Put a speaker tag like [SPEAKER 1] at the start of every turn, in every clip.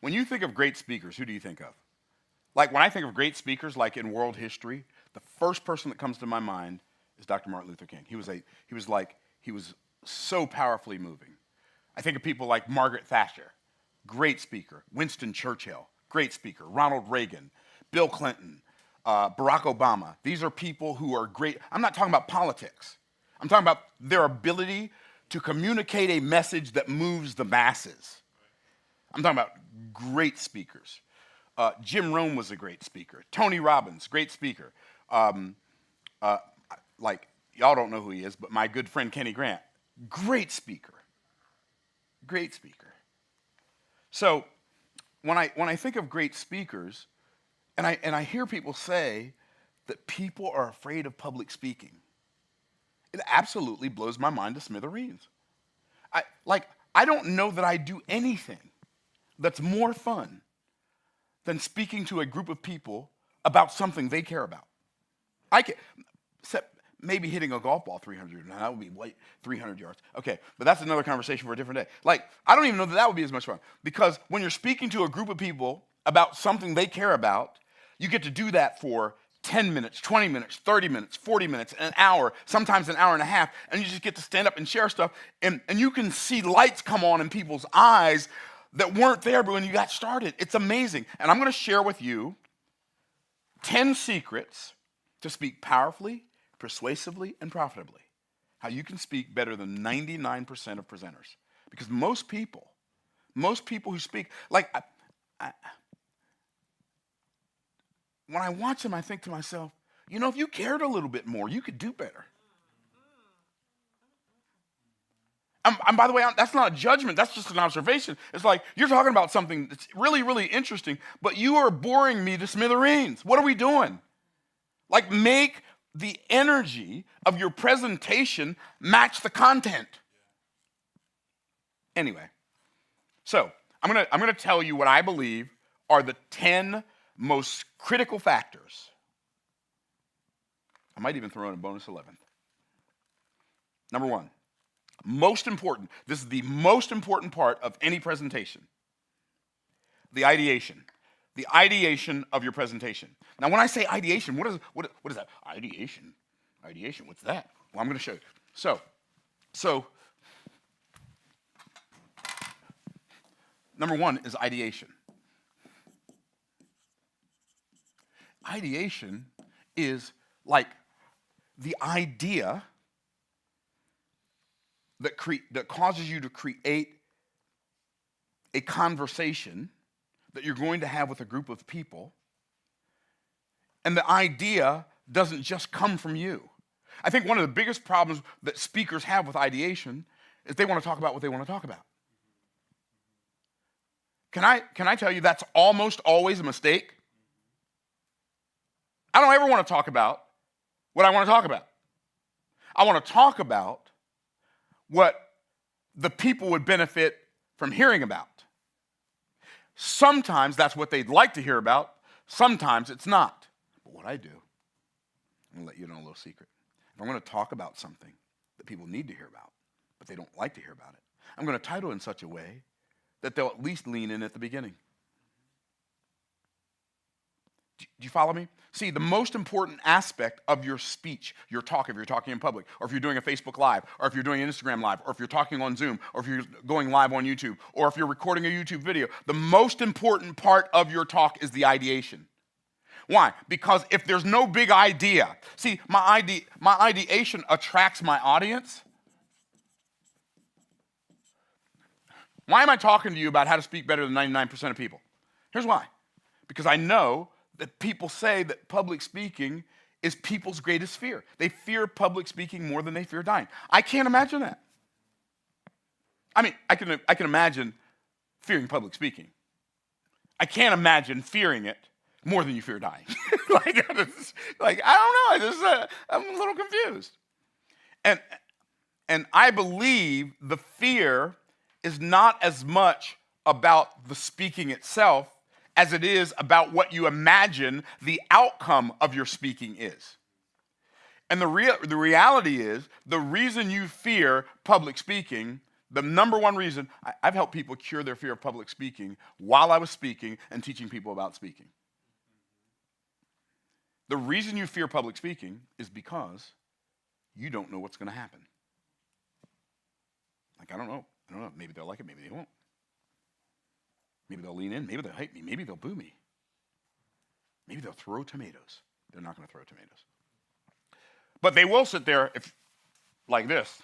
[SPEAKER 1] When you think of great speakers, who do you think of? Like when I think of great speakers, like in world history, the first person that comes to my mind is Dr. Martin Luther King. He was so powerfully moving. I think of people like Margaret Thatcher, great speaker. Winston Churchill, great speaker. Ronald Reagan, Bill Clinton, Barack Obama. These are people who are great. I'm not talking about politics. I'm talking about their ability to communicate a message that moves the masses. I'm talking about great speakers. Jim Rome was a great speaker. Tony Robbins, great speaker. Like, y'all don't know who he is, but my good friend Kenny Grant, great speaker. Great speaker. So when I think of great speakers, and I hear people say that people are afraid of public speaking, it absolutely blows my mind to smithereens. I don't know that I do anything that's more fun than speaking to a group of people about something they care about. I can, except maybe hitting a golf ball 300, now that would be like 300 yards. Okay, but that's another conversation for a different day. Like, I don't even know that that would be as much fun. Because when you're speaking to a group of people about something they care about, you get to do that for 10 minutes, 20 minutes, 30 minutes, 40 minutes, an hour, sometimes an hour and a half, and you just get to stand up and share stuff, and you can see lights come on in people's eyes that weren't there when you got started. It's amazing. And I'm going to share with you 10 secrets to speak powerfully, persuasively, and profitably. How you can speak better than 99% of presenters. Because most people who speak, like, when I watch them, I think to myself, you know, if you cared a little bit more, you could do better. And by the way, that's not a judgment, that's just an observation. It's like, you're talking about something that's really, really interesting, but you are boring me to smithereens. What are we doing? Like, make the energy of your presentation match the content. Anyway, so I'm gonna tell you what I believe are the 10 most critical factors. I might even throw in a bonus 11th. Number one, most important. This is the most important part of any presentation. The ideation. The ideation of your presentation. Now, when I say ideation, what is that? Ideation. Ideation, what's that? Well, I'm going to show you. So, number one is ideation. Ideation is like the idea that causes you to create a conversation that you're going to have with a group of people, and the idea doesn't just come from you. I think one of the biggest problems that speakers have with ideation is they want to talk about what they want to talk about. Can I tell you that's almost always a mistake? I don't ever want to talk about what I want to talk about. I want to talk about what the people would benefit from hearing about. Sometimes that's what they'd like to hear about. Sometimes it's not. But what I do, I'm going to let you know a little secret. If I'm going to talk about something that people need to hear about, but they don't like to hear about it, I'm going to title it in such a way that they'll at least lean in at the beginning. Do you follow me? See, the most important aspect of your speech, your talk, if you're talking in public, or if you're doing a Facebook Live, or if you're doing an Instagram Live, or if you're talking on Zoom, or if you're going live on YouTube, or if you're recording a YouTube video, the most important part of your talk is the ideation. Why? Because if there's no big idea, see, my ideation attracts my audience. Why am I talking to you about how to speak better than 99% of people? Here's why. Because I know that people say that public speaking is people's greatest fear. They fear public speaking more than they fear dying. I can't imagine that. I mean, I can imagine fearing public speaking. I can't imagine fearing it more than you fear dying. I don't know. I'm a little confused. And I believe the fear is not as much about the speaking itself as it is about what you imagine the outcome of your speaking is. And the reality is, the reason you fear public speaking The number one reason, I've helped people cure their fear of public speaking while I was speaking and teaching people about speaking. The reason you fear public speaking is because you don't know what's going to happen. Like, I don't know. Maybe they'll like it, maybe they won't. Maybe they'll lean in, maybe they'll hate me, maybe they'll boo me. Maybe they'll throw tomatoes. They're not going to throw tomatoes. But they will sit there like this.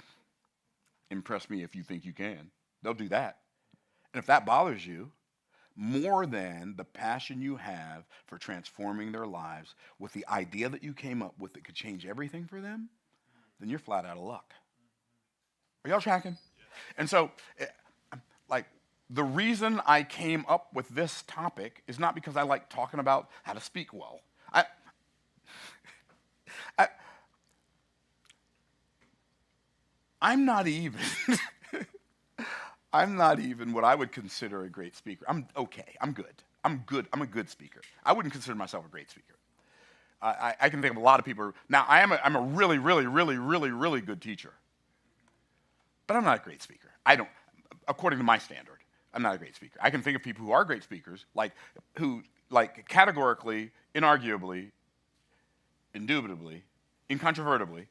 [SPEAKER 1] Impress me if you think you can. They'll do that. And if that bothers you, more than the passion you have for transforming their lives with the idea that you came up with that could change everything for them, then you're flat out of luck. Are y'all tracking? And so, like, the reason I came up with this topic is not because I like talking about how to speak well. I'm not even what I would consider a great speaker. I'm okay. I'm good. I'm a good speaker. I wouldn't consider myself a great speaker. I can think of a lot of people. Now, I'm a really, really, really, really, really good teacher. But I'm not a great speaker. According to my standard, I'm not a great speaker. I can think of people who are great speakers, who categorically, inarguably, indubitably, incontrovertibly.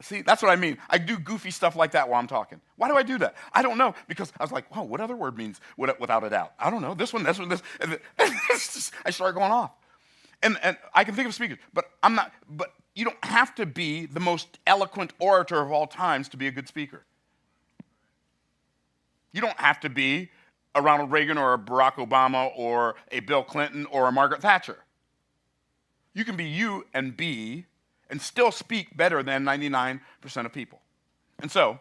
[SPEAKER 1] See, that's what I mean. I do goofy stuff like that while I'm talking. Why do I do that? I don't know, because I was like, whoa, what other word means without a doubt? I don't know. This one, this. And I start going off. And I can think of speakers, but I'm not. But you don't have to be the most eloquent orator of all times to be a good speaker. You don't have to be a Ronald Reagan or a Barack Obama or a Bill Clinton or a Margaret Thatcher. You can be you and still speak better than 99% of people. And so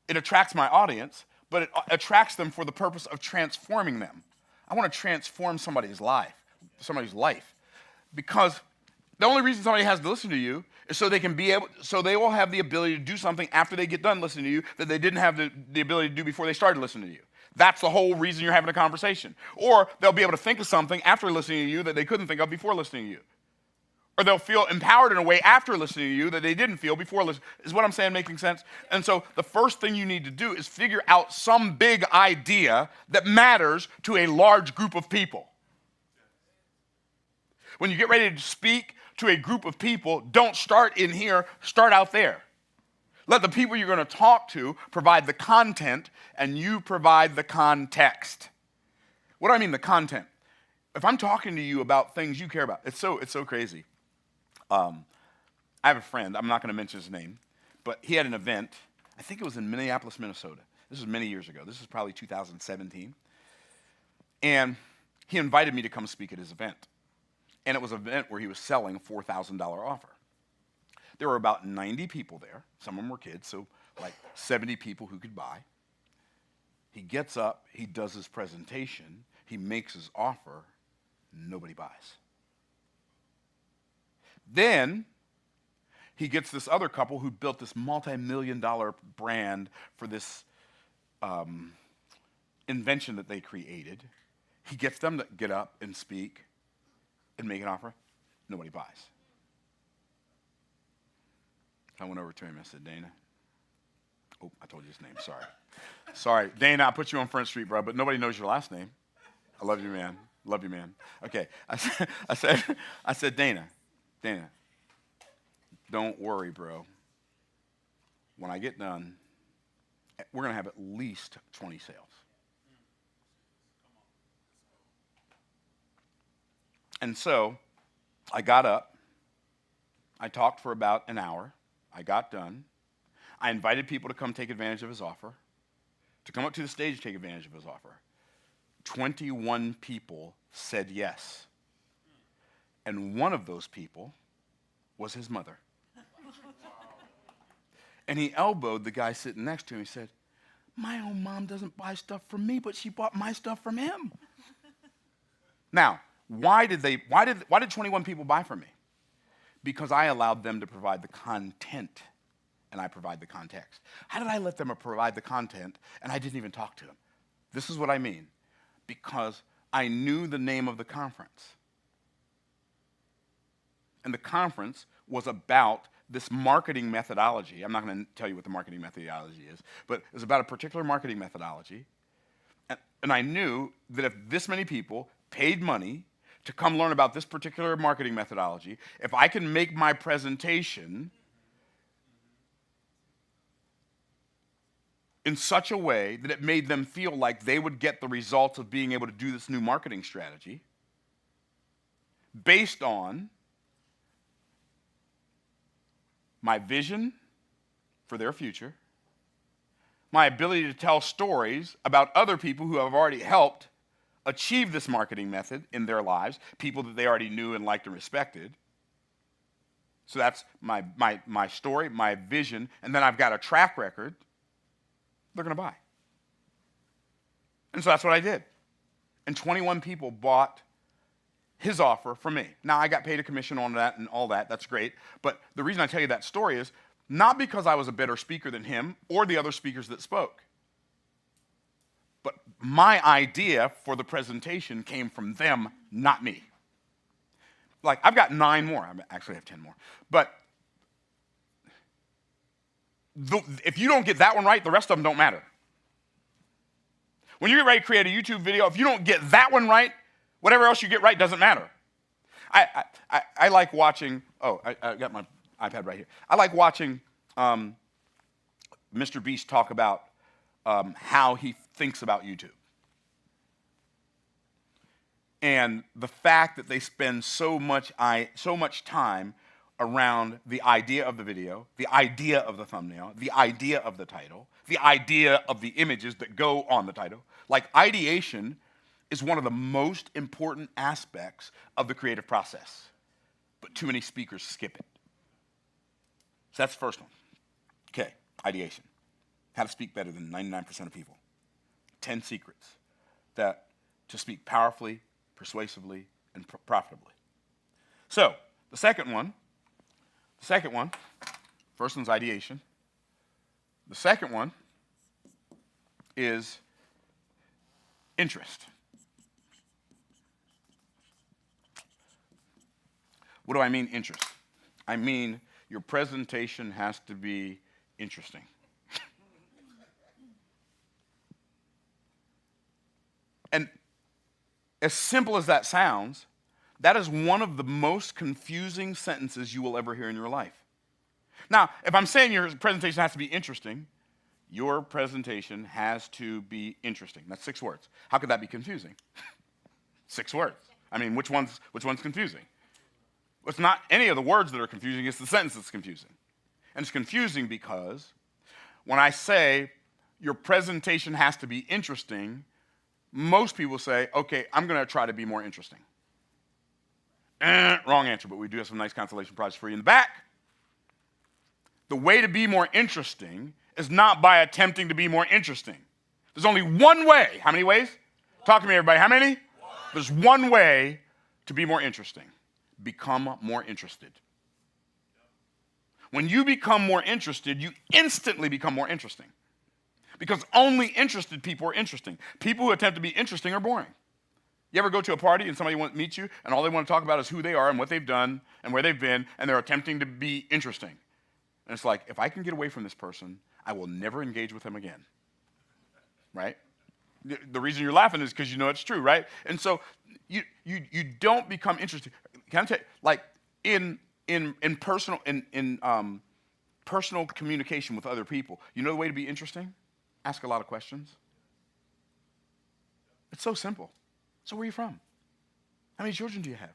[SPEAKER 1] it attracts my audience, but it attracts them for the purpose of transforming them. I want to transform somebody's life, because the only reason somebody has to listen to you is so they will have the ability to do something after they get done listening to you that they didn't have the ability to do before they started listening to you. That's the whole reason you're having a conversation. Or they'll be able to think of something after listening to you that they couldn't think of before listening to you. Or they'll feel empowered in a way after listening to you that they didn't feel before listening. Is what I'm saying making sense? And so the first thing you need to do is figure out some big idea that matters to a large group of people. When you get ready to speak to a group of people, don't start in here, start out there. Let the people you're going to talk to provide the content, and you provide the context. What do I mean, the content? If I'm talking to you about things you care about, it's so crazy. I have a friend, I'm not going to mention his name, but he had an event, I think it was in Minneapolis, Minnesota. This was many years ago. This is probably 2017. And he invited me to come speak at his event. And it was an event where he was selling a $4,000 offer. There were about 90 people there. Some of them were kids, so like 70 people who could buy. He gets up, he does his presentation, he makes his offer, nobody buys. Then he gets this other couple who built this multi-million-dollar brand for this invention that they created. He gets them to get up and speak and make an offer. Nobody buys. I went over to him and I said, Dana. Oh, I told you his name. Sorry. Sorry. Dana, I put you on Front Street, bro, but nobody knows your last name. I love you, man. Love you, man. Okay. I said, Dana, don't worry, bro. When I get done, we're going to have at least 20 sales. And so I got up. I talked for about an hour. I got done. I invited people to come take advantage of his offer, to come up to the stage to take advantage of his offer. 21 people said yes. And one of those people was his mother. And he elbowed the guy sitting next to him. He said, my own mom doesn't buy stuff from me, but she bought my stuff from him. Now, why did 21 people buy from me? Because I allowed them to provide the content and I provide the context. How did I let them provide the content and I didn't even talk to them? This is what I mean. Because I knew the name of the conference. And the conference was about this marketing methodology. I'm not going to tell you what the marketing methodology is, but it was about a particular marketing methodology. And I knew that if this many people paid money to come learn about this particular marketing methodology, if I can make my presentation in such a way that it made them feel like they would get the results of being able to do this new marketing strategy based on my vision for their future, my ability to tell stories about other people who have already helped achieve this marketing method in their lives, people that they already knew and liked and respected. So that's my story, my vision, and then I've got a track record. They're going to buy. And so that's what I did. And 21 people bought his offer from me. Now, I got paid a commission on that and all that. That's great. But the reason I tell you that story is not because I was a better speaker than him or the other speakers that spoke. But my idea for the presentation came from them, not me. Like, I've got 9 more. I actually have 10 more. But if you don't get that one right, the rest of them don't matter. When you get ready to create a YouTube video, if you don't get that one right, whatever else you get right doesn't matter. I like watching, I got my iPad right here. I like watching Mr. Beast talk about how he thinks about YouTube. And the fact that they spend so much time around the idea of the video, the idea of the thumbnail, the idea of the title, the idea of the images that go on the title. Like, ideation is one of the most important aspects of the creative process. But too many speakers skip it. So that's the first one. Okay, ideation. How to speak better than 99% of people. 10 secrets to speak powerfully, persuasively, and profitably. So, the second one, first one's ideation. The second one is interest. What do I mean, interest? I mean, your presentation has to be interesting. And as simple as that sounds, that is one of the most confusing sentences you will ever hear in your life. Now, if I'm saying your presentation has to be interesting, your presentation has to be interesting. That's 6 words. How could that be confusing? 6 words. I mean, which one's confusing? It's not any of the words that are confusing, it's the sentence that's confusing. And it's confusing because when I say your presentation has to be interesting, most people say, okay, I'm going to try to be more interesting. Wrong answer, but we do have some nice consolation prizes for you in the back. The way to be more interesting is not by attempting to be more interesting. There's only one way. How many ways? Talk to me, everybody. How many? There's one way to be more interesting. Become more interested. When you become more interested, you instantly become more interesting. Because only interested people are interesting. People who attempt to be interesting are boring. You ever go to a party and somebody wants to meet you and all they want to talk about is who they are and what they've done and where they've been and they're attempting to be interesting. And it's like, if I can get away from this person, I will never engage with them again. Right? The reason you're laughing is because you know it's true, right? And so you don't become interesting. Can I tell you, like in personal communication with other people, you know the way to be interesting? Ask a lot of questions. It's so simple. So where are you from? How many children do you have?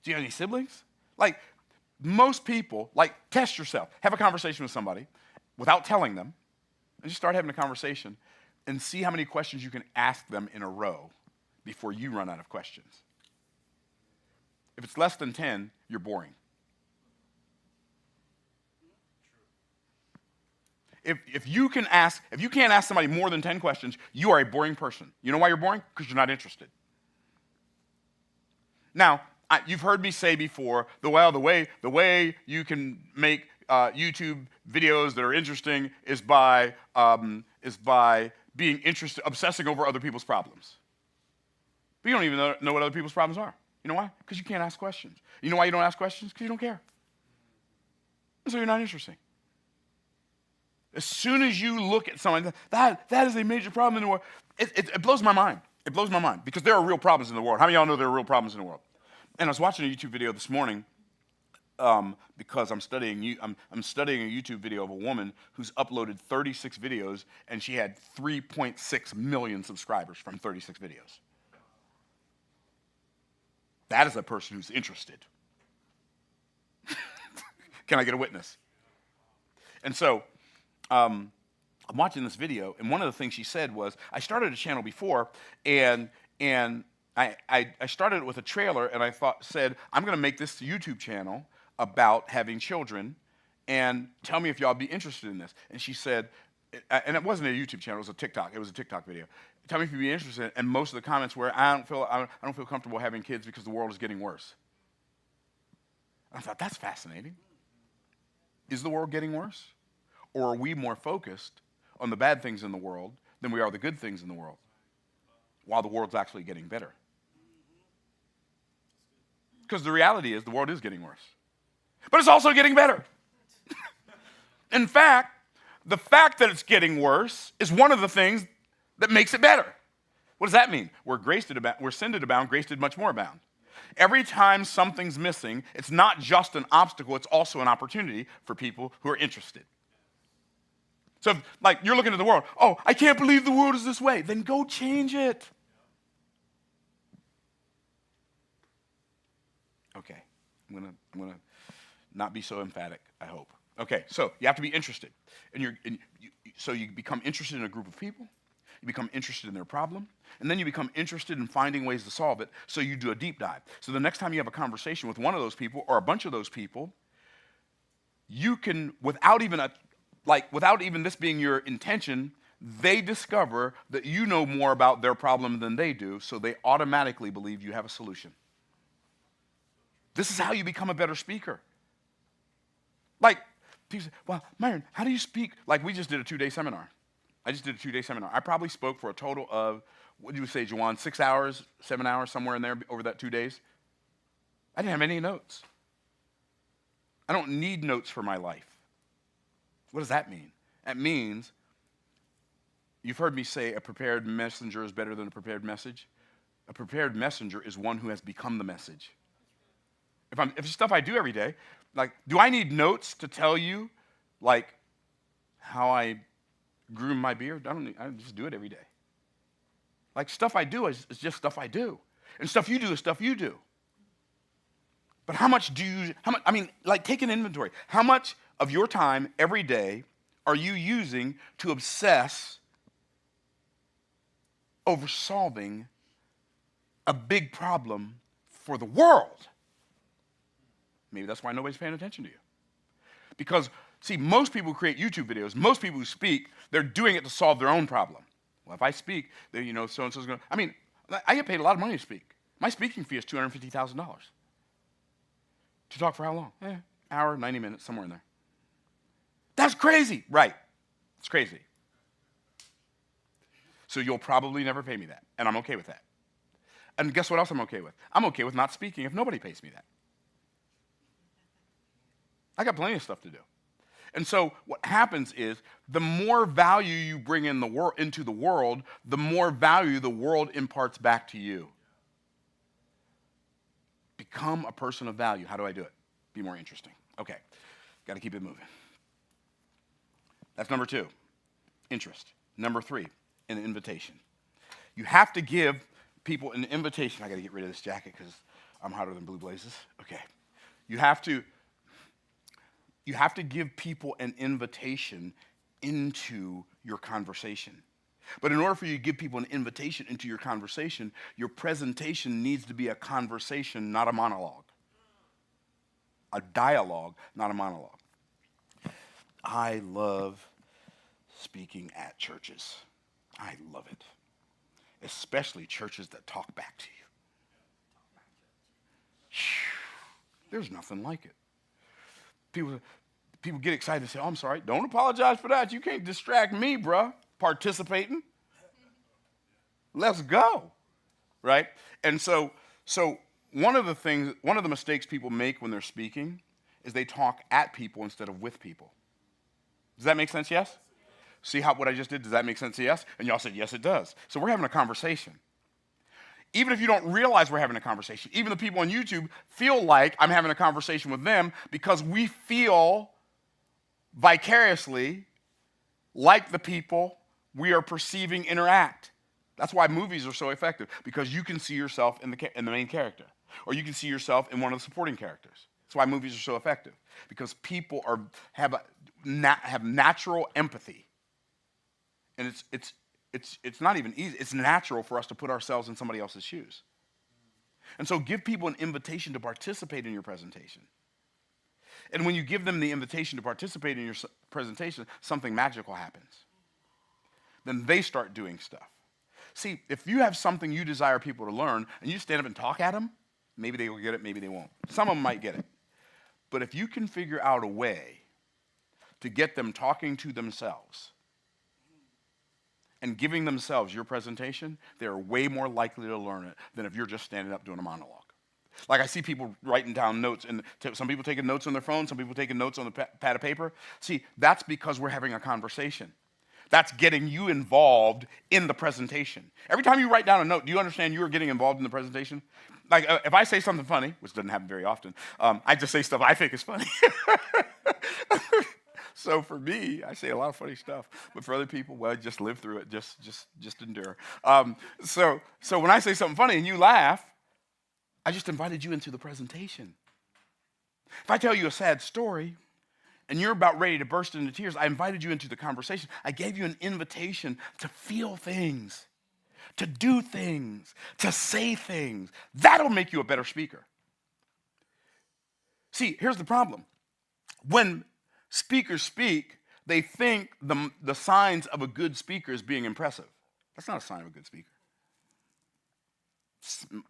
[SPEAKER 1] Do you have any siblings? Like, most people, like, test yourself. Have a conversation with somebody without telling them, and just start having a conversation and see how many questions you can ask them in a row before you run out of questions. If it's less than 10, you're boring. If you can't ask somebody more than 10 questions, you are a boring person. You know why you're boring? Because you're not interested. Now, you've heard me say before, the way you can make YouTube videos that are interesting is by being interested, obsessing over other people's problems. But you don't even know what other people's problems are. You know why? Because you can't ask questions. You know why you don't ask questions? Because you don't care. So you're not interesting. As soon as you look at someone, that is a major problem in the world. It blows my mind. It blows my mind because there are real problems in the world. How many of y'all know there are real problems in the world? And I was watching a YouTube video this morning because I'm studying a YouTube video of a woman who's uploaded 36 videos, and she had 3.6 million subscribers from 36 videos. That is a person who's interested. Can I get a witness? And so I'm watching this video, and one of the things she said was, I started a channel before, and I started it with a trailer, and I said, I'm going to make this YouTube channel about having children, and tell me if y'all be interested in this. And she said, and it wasn't a YouTube channel, it was a TikTok. It was a TikTok video. Tell me if you'd be interested. And most of the comments were, I don't feel comfortable having kids because the world is getting worse. I thought, that's fascinating. Is the world getting worse? Or are we more focused on the bad things in the world than we are the good things in the world, while the world's actually getting better? Because the reality is the world is getting worse. But it's also getting better. In fact, the fact that it's getting worse is one of the things that makes it better. What does that mean? Where sin did abound, grace did much more abound. Every time something's missing, it's not just an obstacle, it's also an opportunity for people who are interested. So if, like, you're looking at the world, oh, I can't believe the world is this way, then go change it. Okay, I'm gonna not be so emphatic, I hope. Okay, so you have to be interested. So you become interested in a group of people, you become interested in their problem, and then you become interested in finding ways to solve it, so you do a deep dive. So the next time you have a conversation with one of those people or a bunch of those people, you can, without even this being your intention, they discover that you know more about their problem than they do, so they automatically believe you have a solution. This is how you become a better speaker. Like, people say, well, Myron, how do you speak? Like, we just did a 2-day seminar. I just did a 2-day seminar. I probably spoke for a total of, what did you say, Juwan, 6 hours, 7 hours, somewhere in there over that 2 days? I didn't have any notes. I don't need notes for my life. What does that mean? That means, you've heard me say a prepared messenger is better than a prepared message. A prepared messenger is one who has become the message. If it's stuff I do every day, like, do I need notes to tell you, like, how I groom my beard? I just do it every day. Like, stuff I do is just stuff I do. And stuff you do is stuff you do. But take an inventory. How much of your time every day are you using to obsess over solving a big problem for the world? Maybe that's why nobody's paying attention to you. Because, see, most people who create YouTube videos, most people who speak, they're doing it to solve their own problem. Well, if I speak, so-and-so's going to... I get paid a lot of money to speak. My speaking fee is $250,000. To talk for how long? Hour, 90 minutes, somewhere in there. That's crazy. Right. It's crazy. So you'll probably never pay me that, and I'm okay with that. And guess what else I'm okay with? I'm okay with not speaking if nobody pays me that. I got plenty of stuff to do. And so what happens is the more value you bring into the world, the more value the world imparts back to you. Become a person of value. How do I do it? Be more interesting. Okay, got to keep it moving. That's number 2, interest. Number 3, an invitation. You have to give people an invitation. I got to get rid of this jacket because I'm hotter than blue blazes. Okay, you have to give people an invitation into your conversation. But in order for you to give people an invitation into your conversation, your presentation needs to be a conversation, not a monologue. A dialogue, not a monologue. I love speaking at churches. I love it. Especially churches that talk back to you. There's nothing like it. People get excited and say, oh, I'm sorry. Don't apologize for that. You can't distract me, bruh. Participating. Let's go. Right? And so one of the mistakes people make when they're speaking is they talk at people instead of with people. Does that make sense? Yes? See how what I just did? Does that make sense? Yes? And y'all said, yes, it does. So we're having a conversation. Even if you don't realize we're having a conversation, even the people on YouTube feel like I'm having a conversation with them because we feel vicariously like the people we are perceiving interact. That's why movies are so effective, because you can see yourself in the main character, or you can see yourself in one of the supporting characters. That's why movies are so effective, because people have natural empathy, and it's not even easy. It's natural for us to put ourselves in somebody else's shoes, and so give people an invitation to participate in your presentation. And when you give them the invitation to participate in your presentation, something magical happens. Then they start doing stuff. See, if you have something you desire people to learn and you stand up and talk at them, maybe they will get it, maybe they won't. Some of them might get it. But if you can figure out a way to get them talking to themselves and giving themselves your presentation, they're way more likely to learn it than if you're just standing up doing a monologue. Like I see people writing down notes, and some people taking notes on their phone, some people taking notes on the pad of paper. See, that's because we're having a conversation. That's getting you involved in the presentation. Every time you write down a note, do you understand you are getting involved in the presentation? Like if I say something funny, which doesn't happen very often, I just say stuff I think is funny. So for me, I say a lot of funny stuff. But for other people, well, just live through it. Just endure. So when I say something funny and you laugh, I just invited you into the presentation. If I tell you a sad story, and you're about ready to burst into tears, I invited you into the conversation. I gave you an invitation to feel things, to do things, to say things. That'll make you a better speaker. See, here's the problem. When speakers speak, they think the signs of a good speaker is being impressive. That's not a sign of a good speaker.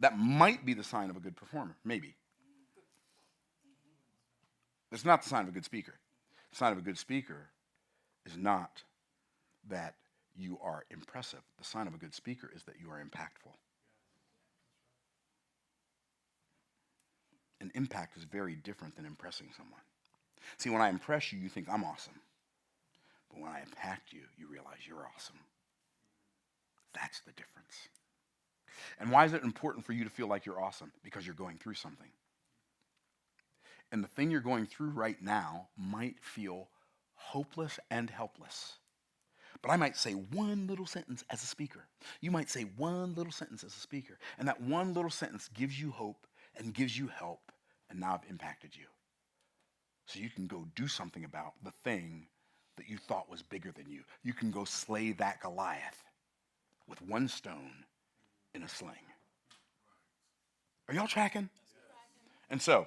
[SPEAKER 1] That might be the sign of a good performer, maybe. It's not the sign of a good speaker. The sign of a good speaker is not that you are impressive. The sign of a good speaker is that you are impactful. And impact is very different than impressing someone. See, when I impress you, you think I'm awesome. But when I impact you, you realize you're awesome. That's the difference. And why is it important for you to feel like you're awesome? Because you're going through something. And the thing you're going through right now might feel hopeless and helpless. But I might say one little sentence as a speaker. You might say one little sentence as a speaker. And that one little sentence gives you hope and gives you help. And now I've impacted you. So you can go do something about the thing that you thought was bigger than you. You can go slay that Goliath with one stone in a sling. Are y'all tracking? And so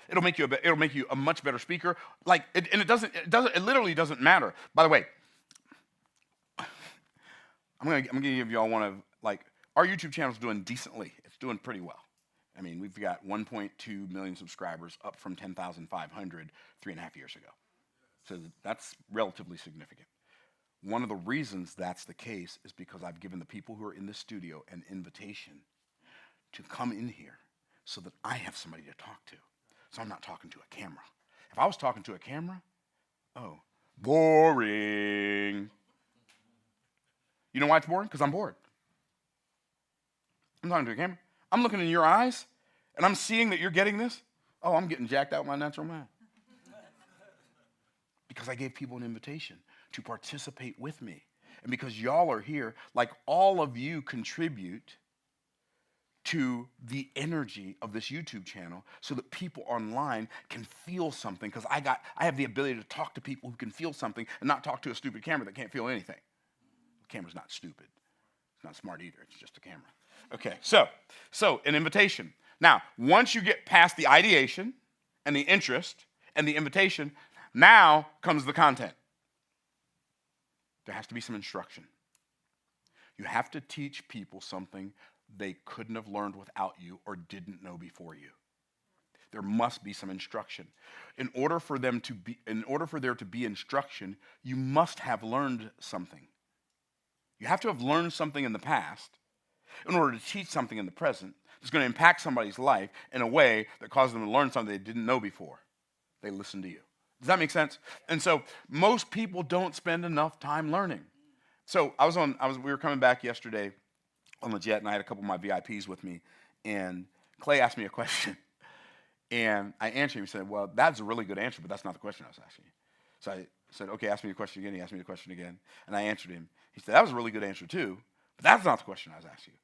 [SPEAKER 1] it'll make you a much better speaker. Like it literally doesn't matter. By the way, I'm gonna give y'all one of, like, our YouTube channel's doing decently. It's doing pretty well. I mean, we've got 1.2 million subscribers, up from 10,500 3.5 years ago. So that's relatively significant. One of the reasons that's the case is because I've given the people who are in the studio an invitation to come in here so that I have somebody to talk to. So I'm not talking to a camera. If I was talking to a camera, oh, boring. You know why it's boring? Because I'm bored. I'm talking to a camera. I'm looking in your eyes, and I'm seeing that you're getting this. Oh, I'm getting jacked out of my natural mind. Because I gave people an invitation to participate with me. And because y'all are here, like, all of you contribute to the energy of this YouTube channel so that people online can feel something, because I have the ability to talk to people who can feel something and not talk to a stupid camera that can't feel anything. The camera's not stupid. It's not smart either. It's just a camera. Okay, so an invitation. Now, once you get past the ideation and the interest and the invitation, now comes the content. There has to be some instruction. You have to teach people something they couldn't have learned without you or didn't know before you. There must be some instruction. In order for there to be instruction, you must have learned something. You have to have learned something in the past in order to teach something in the present that's going to impact somebody's life in a way that causes them to learn something they didn't know before. They listen to you. Does that make sense? And so most people don't spend enough time learning. So we were coming back yesterday on the jet, and I had a couple of my VIPs with me, and Clay asked me a question, and I answered him. He said, well, that's a really good answer, but that's not the question I was asking you. So I said, okay, ask me the question again. He asked me the question again, and I answered him. He said, that was a really good answer too, but that's not the question I was asking you.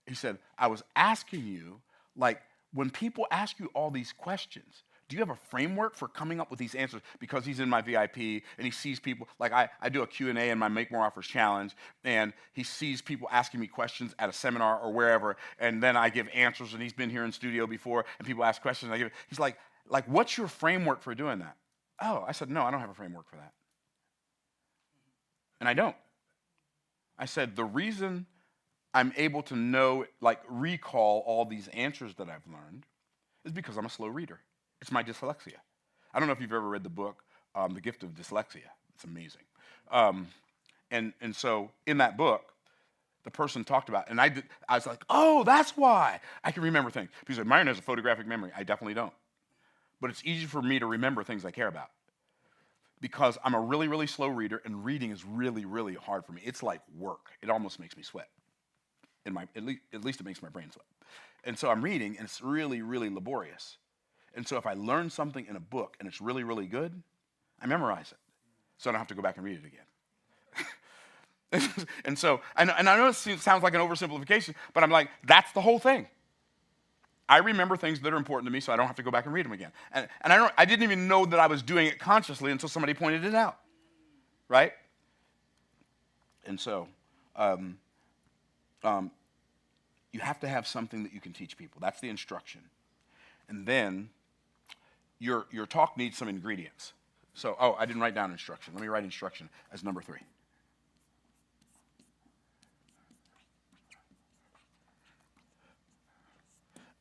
[SPEAKER 1] He said, I was asking you, like, when people ask you all these questions, do you have a framework for coming up with these answers? Because he's in my VIP and he sees people, like I do a Q&A in my Make More Offers Challenge, and he sees people asking me questions at a seminar or wherever, and then I give answers, and he's been here in studio before, and people ask questions, and he's like, what's your framework for doing that? Oh, I said, no, I don't have a framework for that. And I don't. I said, the reason I'm able to know, like recall all these answers that I've learned is because I'm a slow reader. It's my dyslexia. I don't know if you've ever read the book, The Gift of Dyslexia. It's amazing. And so in that book, the person talked about, and I was like, oh, that's why I can remember things. People say, Myron has a photographic memory. I definitely don't. But it's easy for me to remember things I care about because I'm a really, really slow reader, and reading is really, really hard for me. It's like work. It almost makes me sweat. At least it makes my brain sweat. And so I'm reading, and it's really, really laborious. And so if I learn something in a book and it's really, really good, I memorize it. So I don't have to go back and read it again. And so, I know it sounds like an oversimplification, but I'm like, that's the whole thing. I remember things that are important to me, so I don't have to go back and read them again. And I didn't even know that I was doing it consciously until somebody pointed it out, right? And so, you have to have something that you can teach people. That's the instruction. And then your talk needs some ingredients. So, I didn't write down instruction. Let me write instruction as number 3.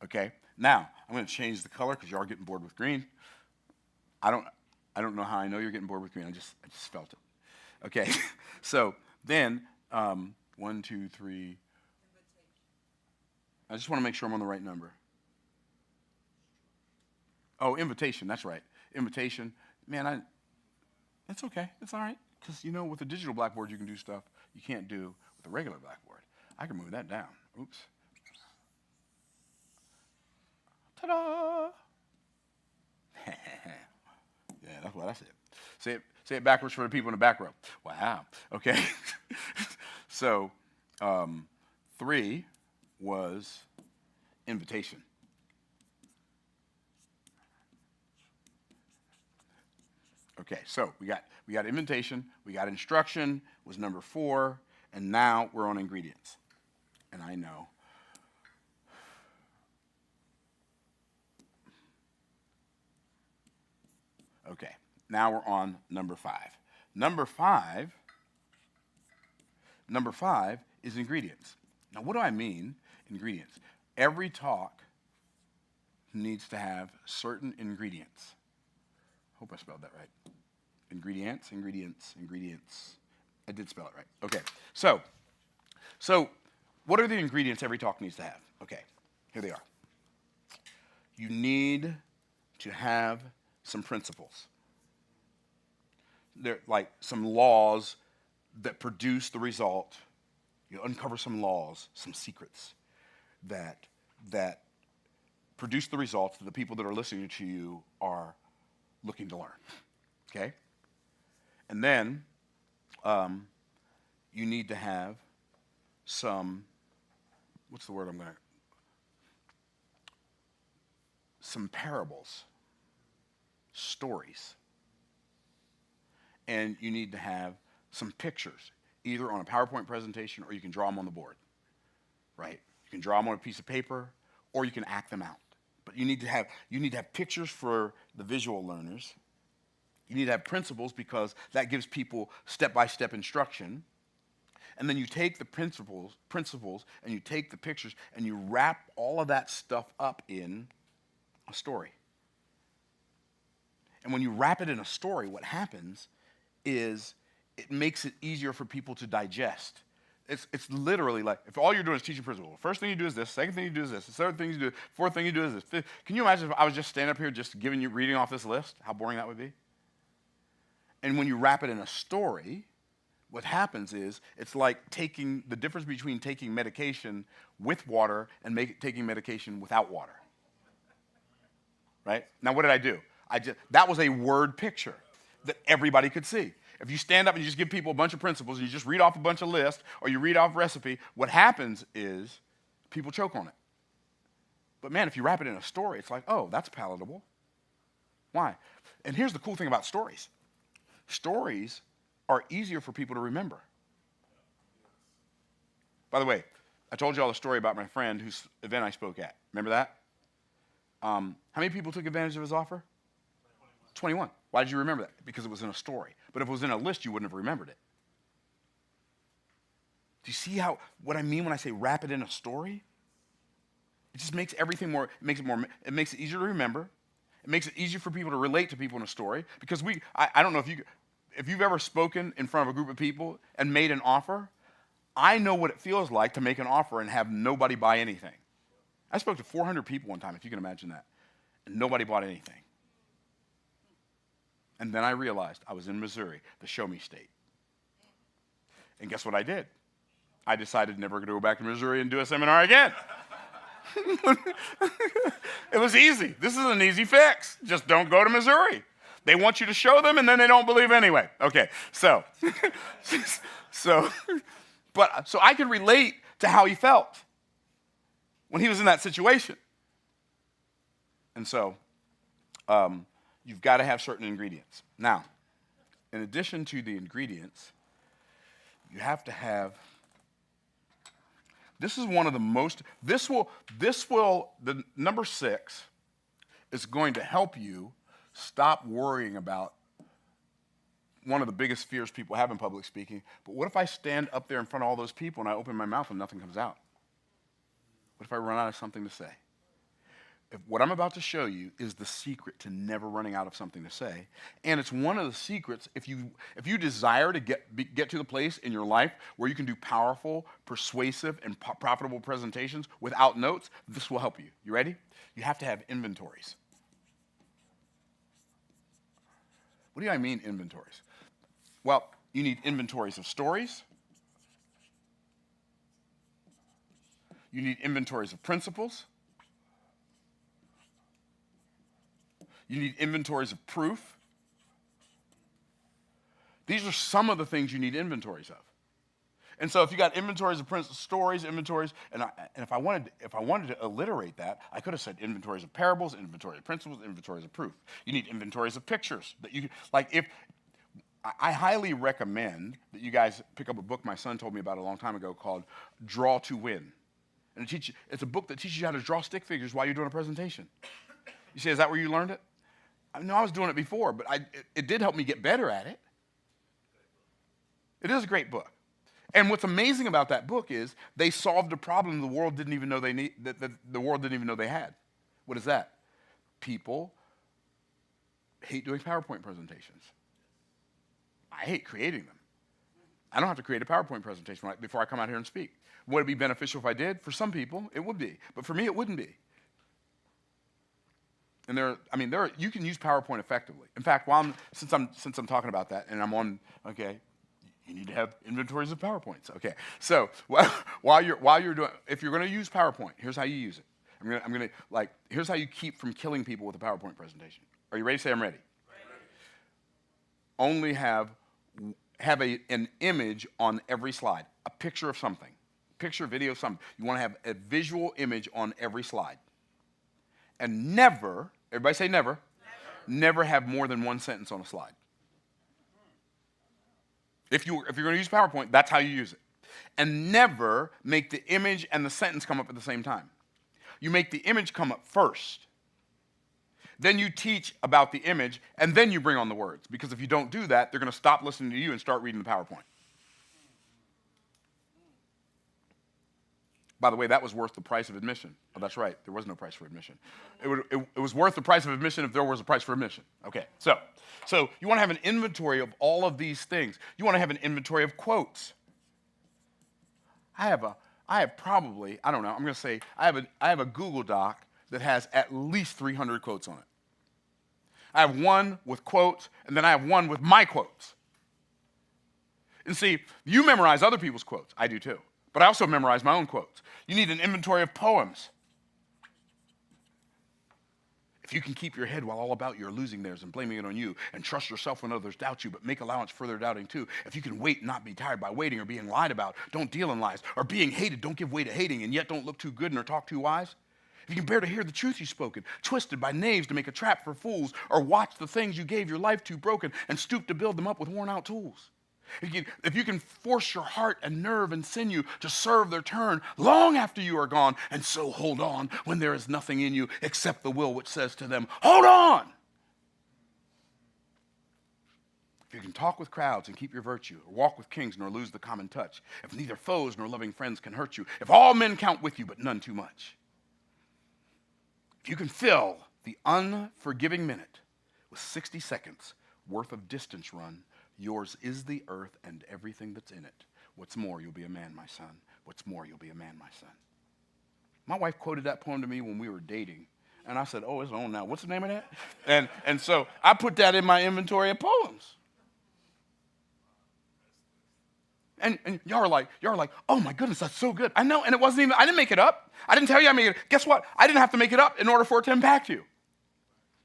[SPEAKER 1] Okay. Now, I'm going to change the color because you are getting bored with green. I don't know how I know you're getting bored with green. I just felt it. Okay. So then, 1, 2, 3. I just want to make sure I'm on the right number. Oh, invitation. That's right. Invitation. Man, that's okay. It's all right. Because, with a digital blackboard, you can do stuff you can't do with a regular blackboard. I can move that down. Oops. Ta-da! Yeah, that's what I said. Say it backwards for the people in the back row. Wow. Okay. So, 3 was invitation. Okay, so we got invitation, we got instruction was number 4, and now we're on ingredients. And I know. Okay, now we're on number 5. Number 5 is ingredients. Now, what do I mean, ingredients? Every talk needs to have certain ingredients. Hope I spelled that right. Ingredients. I did spell it right. Okay, so what are the ingredients every talk needs to have? Okay, here they are. You need to have some principles. They're like some laws that produce the result. You uncover some laws, some secrets that produce the results that the people that are listening to you are looking to learn. Okay? And then you need to have some, some parables, stories. And you need to have some pictures, either on a PowerPoint presentation or you can draw them on the board, right? You can draw them on a piece of paper or you can act them out. But you need to have pictures for the visual learners. You need to have principles because that gives people step-by-step instruction. And then you take the principles and you take the pictures and you wrap all of that stuff up in a story. And when you wrap it in a story, what happens is it makes it easier for people to digest. It's literally like, if all you're doing is teaching principles, first thing you do is this, second thing you do is this, the third thing you do, fourth thing you do is this. Fifth. Can you imagine if I was just standing up here just reading off this list, how boring that would be? And when you wrap it in a story, what happens is, it's like taking the difference between taking medication with water and taking medication without water. Right? Now, what did I do? That was a word picture that everybody could see. If you stand up and you just give people a bunch of principles and you just read off a bunch of lists or you read off a recipe, what happens is people choke on it. But man, if you wrap it in a story, it's like, oh, that's palatable. Why? And here's the cool thing about stories. Stories are easier for people to remember. By the way, I told you all the story about my friend whose event I spoke at. Remember that? How many people took advantage of his offer? 21. Why did you remember that? Because it was in a story. But if it was in a list, you wouldn't have remembered it. Do you see what I mean when I say wrap it in a story? It just makes everything it makes it easier to remember. It makes it easier for people to relate to people in a story. Because I don't know if you've ever spoken in front of a group of people and made an offer. I know what it feels like to make an offer and have nobody buy anything. I spoke to 400 people one time, if you can imagine that, and nobody bought anything. And then I realized I was in Missouri, the show me state. And guess what I did? I decided never to go back to Missouri and do a seminar again. It was easy. This is an easy fix. Just don't go to Missouri. They want you to show them, and then they don't believe anyway. Okay, so I could relate to how he felt when he was in that situation. And so you've got to have certain ingredients. Now, in addition to the ingredients, you have to have, this is one of the most, the number 6 is going to help you stop worrying about one of the biggest fears people have in public speaking. But what if I stand up there in front of all those people and I open my mouth and nothing comes out? What if I run out of something to say? What I'm about to show you is the secret to never running out of something to say. And it's one of the secrets, if you desire to get to the place in your life where you can do powerful, persuasive, and profitable presentations without notes, this will help you. You ready? You have to have inventories. What do I mean, inventories? Well, you need inventories of stories. You need inventories of principles. You need inventories of proof. These are some of the things you need inventories of. And so if you got inventories of stories, inventories, and if I wanted to alliterate that, I could have said inventories of parables, inventory of principles, inventories of proof. You need inventories of pictures that you I highly recommend that you guys pick up a book my son told me about a long time ago called Draw to Win. And it's a book that teaches you how to draw stick figures while you're doing a presentation. You say, is that where you learned it? No, I was doing it before, but it did help me get better at it. It is a great book. And what's amazing about that book is they solved a problem the world didn't even know the world didn't even know they had. What is that? People hate doing PowerPoint presentations. I hate creating them. I don't have to create a PowerPoint presentation before I come out here and speak. Would it be beneficial if I did? For some people, it would be. But for me, it wouldn't be. And you can use PowerPoint effectively. In fact, since I'm talking about that, and I'm on, okay, you need to have inventories of PowerPoints. Okay, so while you're doing, if you're going to use PowerPoint, here's how you use it. Here's how you keep from killing people with a PowerPoint presentation. Are you ready? Say I'm ready. Only have an image on every slide, a picture of something, picture, video, something. You want to have a visual image on every slide. And never, everybody say never, never have more than one sentence on a slide. If you're going to use PowerPoint, that's how you use it. And never make the image and the sentence come up at the same time. You make the image come up first. Then you teach about the image, and then you bring on the words. Because if you don't do that, they're going to stop listening to you and start reading the PowerPoint. By the way, that was worth the price of admission. Oh, that's right. There was no price for admission. It was worth the price of admission if there was a price for admission. Okay, so you want to have an inventory of all of these things. You want to have an inventory of quotes. I have probably, I don't know, I'm going to say, I have a Google Doc that has at least 300 quotes on it. I have one with quotes, and then I have one with my quotes. And see, you memorize other people's quotes. I do too. But I also memorize my own quotes. You need an inventory of poems. If you can keep your head while all about you are losing theirs and blaming it on you, and trust yourself when others doubt you, but make allowance for their doubting too. If you can wait and not be tired by waiting or being lied about, don't deal in lies. Or being hated, don't give way to hating, and yet don't look too good nor talk too wise. If you can bear to hear the truth you've spoken, twisted by knaves to make a trap for fools, or watch the things you gave your life to broken and stoop to build them up with worn out tools. If you can force your heart and nerve and sinew to serve their turn long after you are gone, and so hold on when there is nothing in you except the will which says to them, hold on. If you can talk with crowds and keep your virtue, or walk with kings nor lose the common touch, if neither foes nor loving friends can hurt you, if all men count with you but none too much, if you can fill the unforgiving minute with 60 seconds worth of distance run, yours is the earth and everything that's in it. What's more, you'll be a man, my son. What's more, you'll be a man, my son. My wife quoted that poem to me when we were dating. And I said, oh, it's on now. What's the name of that? And so I put that in my inventory of poems. And y'all are like, oh my goodness, that's so good. I know, and it wasn't even, I didn't make it up. I didn't tell you I made it. Guess what? I didn't have to make it up in order for it to impact you.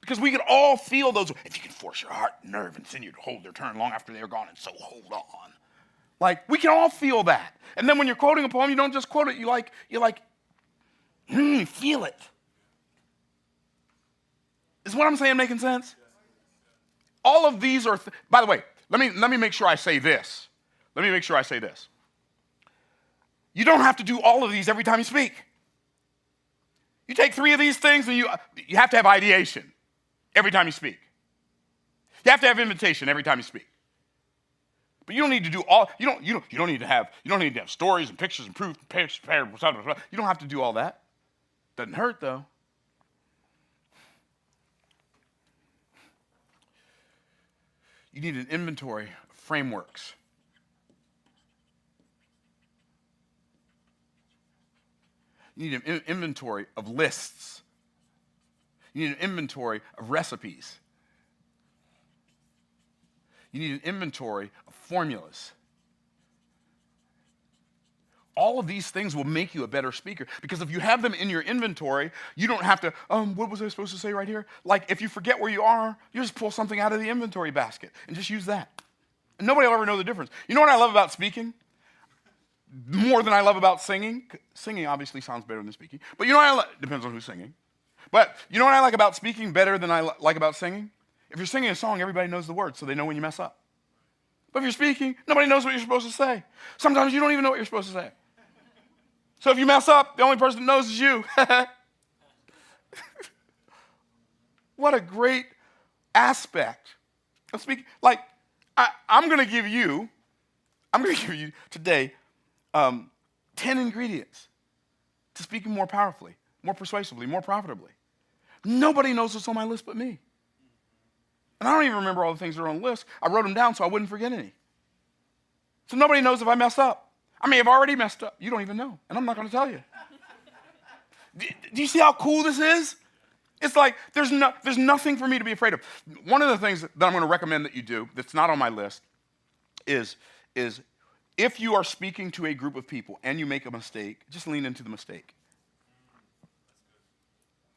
[SPEAKER 1] Because we could all feel those. If you can force your heart, nerve, and sinew to hold their turn long after they're gone, and so hold on. Like, we can all feel that. And then when you're quoting a poem, you don't just quote it. Feel it. Is what I'm saying making sense? All of these are, by the way, let me make sure I say this. Let me make sure I say this. You don't have to do all of these every time you speak. You take 3 of these things, and you have to have ideation every time you speak. You have to have invitation every time you speak. But you don't need to do all. You don't need to have stories and pictures and proof, parables. You don't have to do all that. Doesn't hurt though. You need an inventory of frameworks. You need an inventory of lists. You need an inventory of recipes. You need an inventory of formulas. All of these things will make you a better speaker, because if you have them in your inventory, you don't have to, what was I supposed to say right here? Like, if you forget where you are, you just pull something out of the inventory basket and just use that. And nobody will ever know the difference. You know what I love about speaking? More than I love about singing. Singing obviously sounds better than speaking. But you know what depends on who's singing. But you know what I like about speaking better than I like about singing? If you're singing a song, everybody knows the words, so they know when you mess up. But if you're speaking, nobody knows what you're supposed to say. Sometimes you don't even know what you're supposed to say. So if you mess up, the only person that knows is you. What a great aspect of speaking. Like, I'm going to give you today 10 ingredients to speaking more powerfully, more persuasively, more profitably. Nobody knows what's on my list but me. And I don't even remember all the things that are on the list. I wrote them down so I wouldn't forget any. So nobody knows if I mess up. I may have already messed up. You don't even know, and I'm not going to tell you. Do you see how cool this is? It's like there's nothing for me to be afraid of. One of the things that I'm going to recommend that you do that's not on my list is if you are speaking to a group of people and you make a mistake, just lean into the mistake.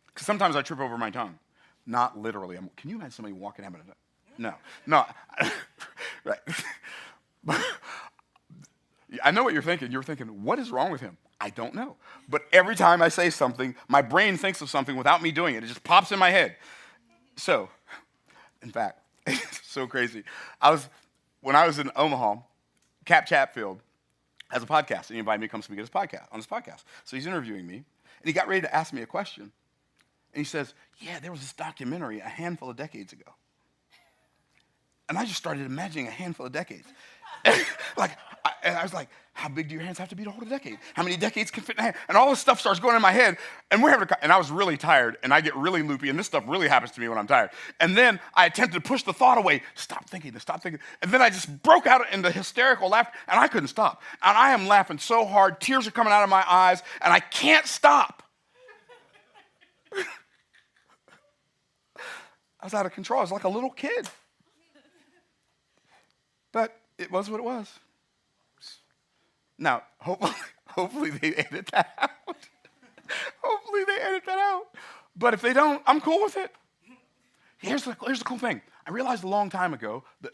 [SPEAKER 1] Because sometimes I trip over my tongue. Not literally. Can you imagine somebody walking having a... No. Right. I know what you're thinking. You're thinking, what is wrong with him? I don't know. But every time I say something, my brain thinks of something without me doing it. It just pops in my head. So, in fact, it's so crazy. When I was in Omaha, Cap Chatfield has a podcast, and he invited me to come speak on his podcast. So he's interviewing me, and he got ready to ask me a question. And he says, yeah, there was this documentary a handful of decades ago. And I just started imagining a handful of decades. And I was like, how big do your hands have to be to hold a decade? How many decades can fit in a hand? And all this stuff starts going in my head. And and I was really tired, and I get really loopy, and this stuff really happens to me when I'm tired. And then I attempted to push the thought away. Stop thinking this, stop thinking. And then I just broke out into hysterical laughter, and I couldn't stop. And I am laughing so hard, tears are coming out of my eyes, and I can't stop. I was out of control. I was like a little kid. But it was what it was. Now, hopefully they edit that out. Hopefully they edit that out. But if they don't, I'm cool with it. Here's the cool thing. I realized a long time ago that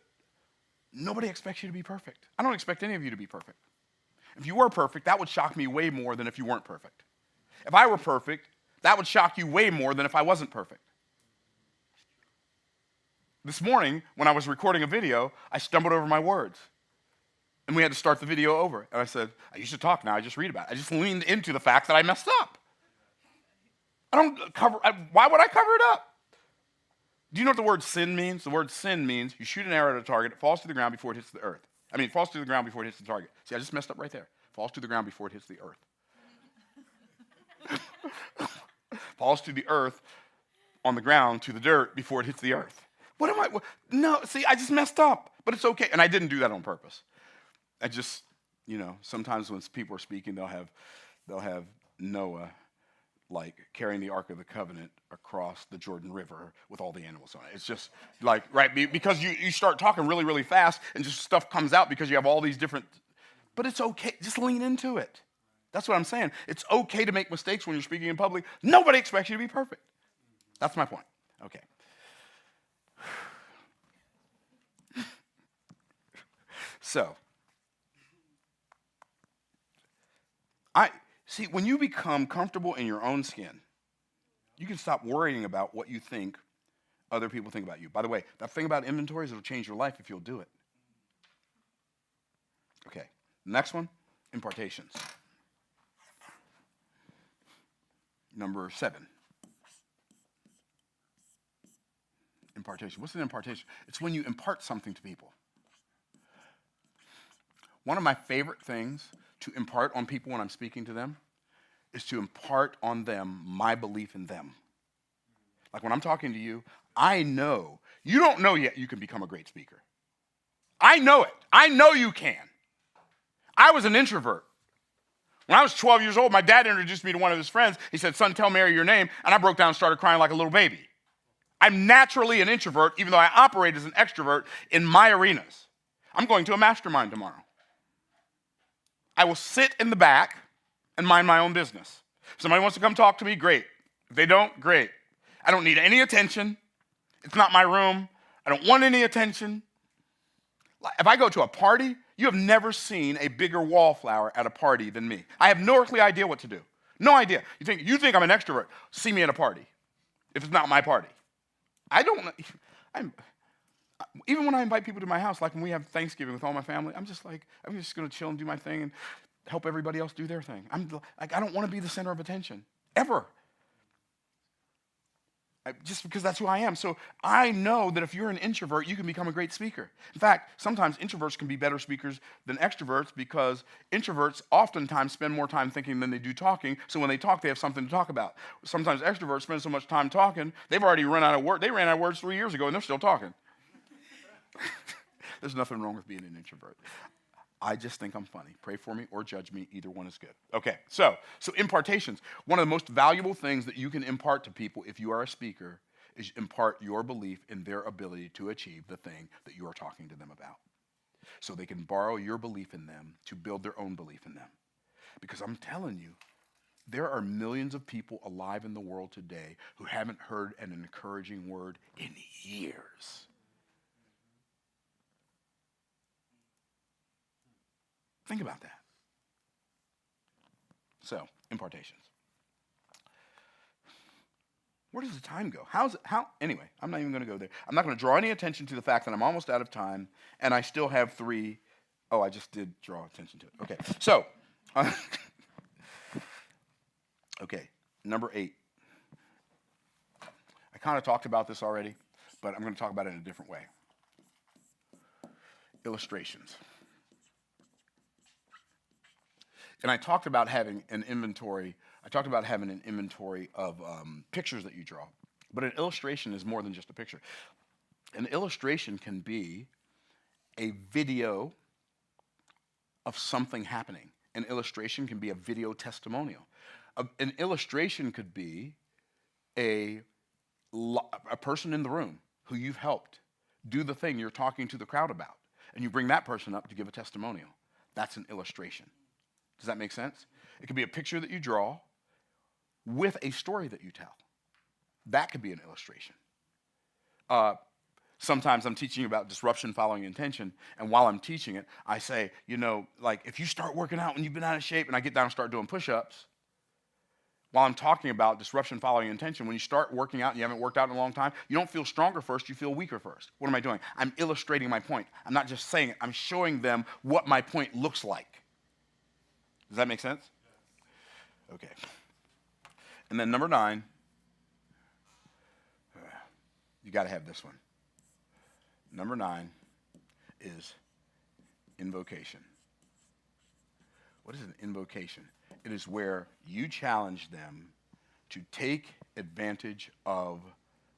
[SPEAKER 1] nobody expects you to be perfect. I don't expect any of you to be perfect. If you were perfect, that would shock me way more than if you weren't perfect. If I were perfect, that would shock you way more than if I wasn't perfect. This morning, when I was recording a video, I stumbled over my words. And we had to start the video over. And I said, I used to talk, now I just read about it. I just leaned into the fact that I messed up. Why would I cover it up? Do you know what the word sin means? The word sin means you shoot an arrow at a target, it falls to the ground before it hits the earth. It falls to the ground before it hits the target. See, I just messed up right there. Falls to the ground before it hits the earth. Falls to the earth, on the ground, to the dirt before it hits the earth. No, see, I just messed up, but it's okay. And I didn't do that on purpose. I just, sometimes when people are speaking, they'll have Noah, like, carrying the Ark of the Covenant across the Jordan River with all the animals on it. It's just like, right, because you start talking really, really fast and just stuff comes out because you have all these different, but it's okay. Just lean into it. That's what I'm saying. It's okay to make mistakes when you're speaking in public. Nobody expects you to be perfect. That's my point. Okay. So, when you become comfortable in your own skin, you can stop worrying about what you think other people think about you. By the way, that thing about inventories, it'll change your life if you'll do it. Okay, next one, impartations. Number 7. Impartation. What's an impartation? It's when you impart something to people. One of my favorite things to impart on people when I'm speaking to them is to impart on them my belief in them. Like when I'm talking to you, I know, you don't know yet you can become a great speaker. I know it. I know you can. I was an introvert. When I was 12 years old, my dad introduced me to one of his friends. He said, son, tell Mary your name. And I broke down and started crying like a little baby. I'm naturally an introvert, even though I operate as an extrovert in my arenas. I'm going to a mastermind tomorrow. I will sit in the back and mind my own business. If somebody wants to come talk to me, great. If they don't, great. I don't need any attention. It's not my room. I don't want any attention. If I go to a party, you have never seen a bigger wallflower at a party than me. I have no earthly idea what to do. No idea. You think I'm an extrovert. See me at a party if it's not my party. Even when I invite people to my house, like when we have Thanksgiving with all my family, I'm just going to chill and do my thing and help everybody else do their thing. I don't want to be the center of attention, ever. Just because that's who I am. So I know that if you're an introvert, you can become a great speaker. In fact, sometimes introverts can be better speakers than extroverts because introverts oftentimes spend more time thinking than they do talking. So when they talk, they have something to talk about. Sometimes extroverts spend so much time talking, they've already run out of words. They ran out of words 3 years ago and they're still talking. There's nothing wrong with being an introvert. I just think I'm funny. Pray for me or judge me. Either one is good. Okay, so impartations. One of the most valuable things that you can impart to people if you are a speaker is impart your belief in their ability to achieve the thing that you are talking to them about. So they can borrow your belief in them to build their own belief in them. Because I'm telling you, there are millions of people alive in the world today who haven't heard an encouraging word in years. Think about that. So, impartations. Where does the time go? Anyway, I'm not even going to go there. I'm not going to draw any attention to the fact that I'm almost out of time, and I still have 3. Oh, I just did draw attention to it. Okay, so, okay, number 8. I kind of talked about this already, but I'm going to talk about it in a different way. Illustrations. And I talked about having an inventory. I talked about having an inventory of pictures that you draw. But an illustration is more than just a picture. An illustration can be a video of something happening. An illustration can be a video testimonial. An illustration could be a person in the room who you've helped do the thing you're talking to the crowd about, and you bring that person up to give a testimonial. That's an illustration. Does that make sense? It could be a picture that you draw with a story that you tell. That could be an illustration. Sometimes I'm teaching about disruption following intention, and while I'm teaching it, I say, like if you start working out when you've been out of shape, and I get down and start doing push-ups, while I'm talking about disruption following intention, when you start working out and you haven't worked out in a long time, you don't feel stronger first, you feel weaker first. What am I doing? I'm illustrating my point. I'm not just saying it, I'm showing them what my point looks like. Does that make sense? Okay. And then number 9, you got to have this one. Number 9 is invocation. What is an invocation? It is where you challenge them to take advantage of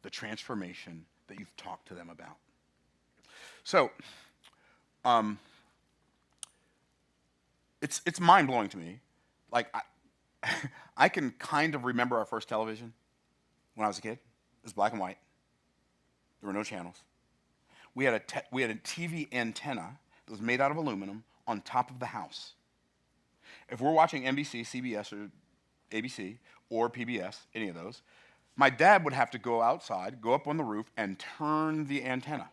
[SPEAKER 1] the transformation that you've talked to them about. So, it's mind-blowing to me. Like, I can kind of remember our first television when I was a kid. It was black and white. There were no channels. We had a TV antenna that was made out of aluminum on top of the house. If we're watching NBC, CBS, or ABC, or PBS, any of those, my dad would have to go outside, go up on the roof, and turn the antenna.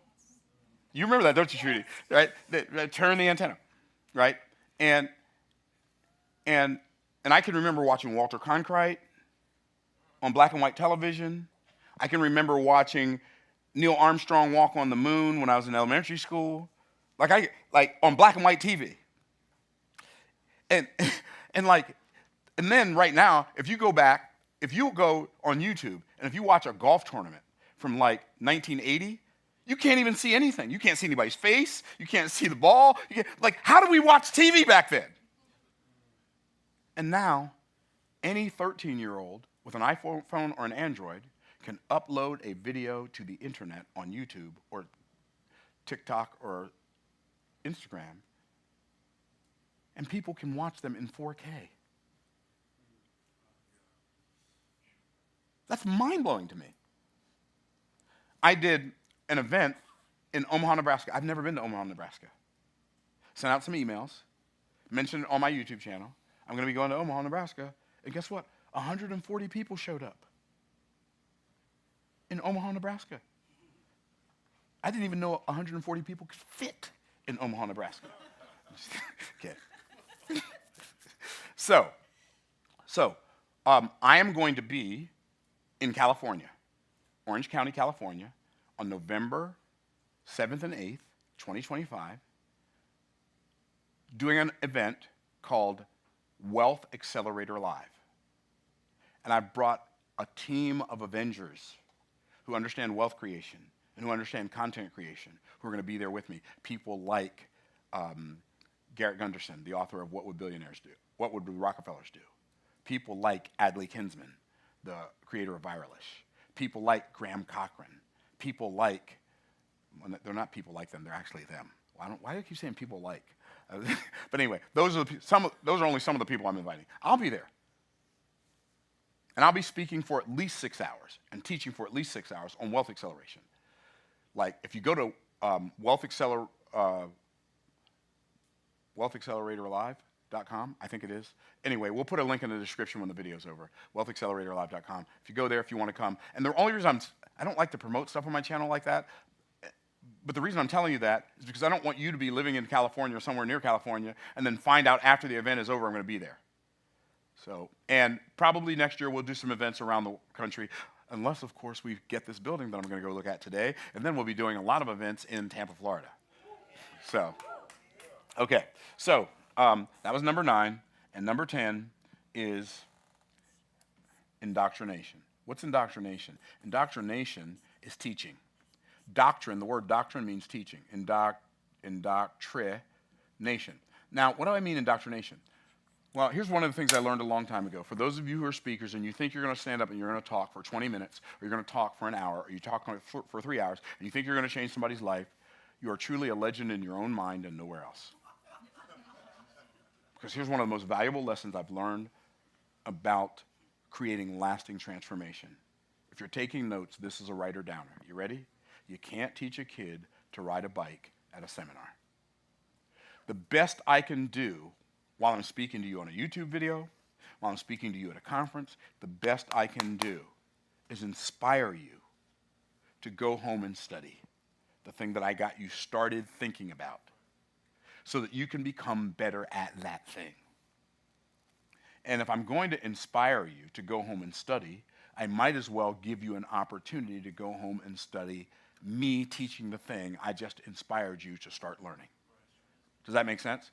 [SPEAKER 1] You remember that, don't you, Trudy? Right? Turn the antenna, right? And I can remember watching Walter Cronkite on black and white television. I can remember watching Neil Armstrong walk on the moon when I was in elementary school, like on black and white TV. And then right now, if you go on YouTube and if you watch a golf tournament from like 1980, you can't even see anything. You can't see anybody's face. You can't see the ball. How did we watch TV back then? And now, any 13-year-old with an iPhone or an Android can upload a video to the internet on YouTube or TikTok or Instagram, and people can watch them in 4K. That's mind-blowing to me. I did an event in Omaha, Nebraska. I've never been to Omaha, Nebraska. Sent out some emails, mentioned it on my YouTube channel. I'm going to be going to Omaha, Nebraska. And guess what? 140 people showed up in Omaha, Nebraska. I didn't even know 140 people could fit in Omaha, Nebraska. Okay. So, I am going to be in California, Orange County, California, on November 7th and 8th, 2025, doing an event called Wealth Accelerator Live. And I brought a team of Avengers who understand wealth creation and who understand content creation, who are going to be there with me. People like Garrett Gunderson, the author of What Would Billionaires Do? What Would the Rockefellers Do? People like Adley Kinsman, the creator of Viralish. People like Graham Cochran. People like, well, they're not people like them, they're actually them. Why do I keep saying people like? But anyway, those are only some of the people I'm inviting. I'll be there. And I'll be speaking for at least 6 hours and teaching for at least 6 hours on wealth acceleration. Like, if you go to wealthacceleratorlive.com, I think it is. Anyway, we'll put a link in the description when the video's over. Wealthacceleratorlive.com. If you go there, if you want to come. And the only reason I don't like to promote stuff on my channel like that, but the reason I'm telling you that is because I don't want you to be living in California or somewhere near California and then find out after the event is over I'm going to be there. So, and probably next year we'll do some events around the country, unless, of course, we get this building that I'm going to go look at today, and then we'll be doing a lot of events in Tampa, Florida. So, okay. So, that was number 9, and number 10 is indoctrination. What's indoctrination? Indoctrination is teaching. Doctrine, the word doctrine means teaching. Indoctrination. Now, what do I mean indoctrination? Well, here's one of the things I learned a long time ago. For those of you who are speakers and you think you're going to stand up and you're going to talk for 20 minutes, or you're going to talk for an hour, or you talk for 3 hours, and you think you're going to change somebody's life, you are truly a legend in your own mind and nowhere else. Because here's one of the most valuable lessons I've learned about creating lasting transformation. If you're taking notes, this is a writer downer. You ready? You can't teach a kid to ride a bike at a seminar. The best I can do while I'm speaking to you on a YouTube video, while I'm speaking to you at a conference, the best I can do is inspire you to go home and study the thing that I got you started thinking about so that you can become better at that thing. And if I'm going to inspire you to go home and study, I might as well give you an opportunity to go home and study me teaching the thing I just inspired you to start learning. Does that make sense?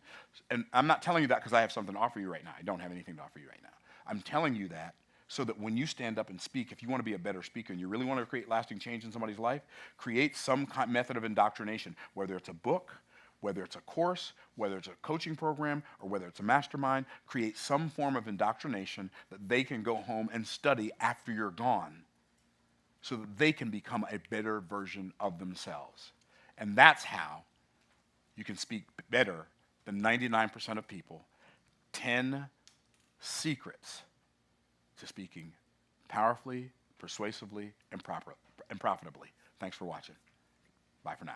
[SPEAKER 1] And I'm not telling you that because I have something to offer you right now. I don't have anything to offer you right now. I'm telling you that so that when you stand up and speak, if you want to be a better speaker and you really want to create lasting change in somebody's life, create some method of indoctrination, whether it's a book, whether it's a course, whether it's a coaching program, or whether it's a mastermind. Create some form of indoctrination that they can go home and study after you're gone so that they can become a better version of themselves. And that's how you can speak better than 99% of people. 10 secrets to speaking powerfully, persuasively, and profitably. Thanks for watching. Bye for now.